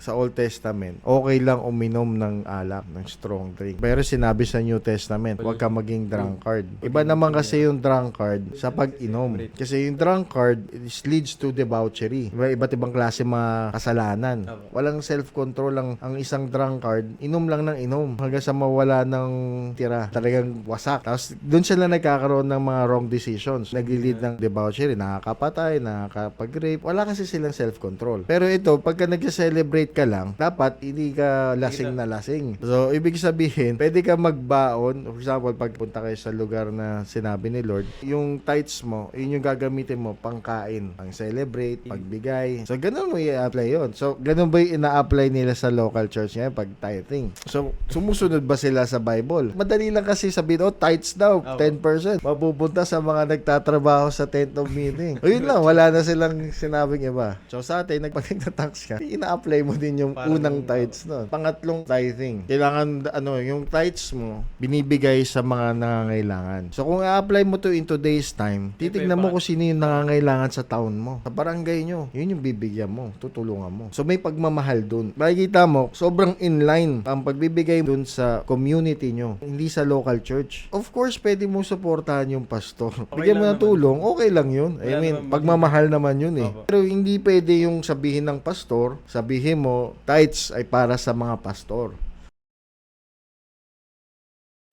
Sa Old Testament, okay lang uminom ng alak, ng strong drink. Pero sinabi sa New Testament, huwag ka maging drunkard. Iba naman kasi yung drunkard sa pag-inom. Kasi yung drunkard leads to debauchery. Iba't ibang klase mga kasalanan. Walang self-control ang isang drunkard. Inom lang ng inom hanggang sa mawala ng tira. Talagang wasak. Tapos doon sila nagkakaroon ng mga wrong decisions. Nag-lead ng debauchery, nakakapatay, nakakapag-rape. Wala kasi silang self-control. Pero ito, pagka nag-celebrate ka lang, dapat hindi ka lasing na lasing. So, ibig sabihin, pwede ka magbaon. For example, pagpunta kayo sa lugar na sinabi ni Lord, yung tithes mo, yun yung gagamitin mo pangkain, pang celebrate, pagbigay. So, ganun mo i-apply yun. So, ganun ba yung ina-apply nila sa local church ngayon pag tithing? So, sumusunod ba sila sa Bible? Madali lang kasi sabihin, tithes daw, 10%. Mapupunta sa mga nagtatrabaho sa tent of meeting. O yun lang, wala na silang sinabing iba. So, sa atin, pag nagtatax ka, ina-apply mo din yung unang tithes nun. Pangatlong tithing. Kailangan, yung tithes mo, binibigay sa mga nangangailangan. So, kung i-apply mo to in today's time, titignan mo kung sino yung nangangailangan sa town mo. Sa barangay nyo, yun yung bibigyan mo, tutulungan mo. So, may pagmamahal dun. Makikita mo, sobrang inline ang pagbibigay dun sa community nyo, hindi sa local church. Of course, pwede mo suportahan yung pastor. Bigyan mo ng tulong, okay lang yun. I mean, pagmamahal naman yun eh. Pero hindi pwede yung sabihin ng pastor, sabihin mo, tithes ay para sa mga pastor.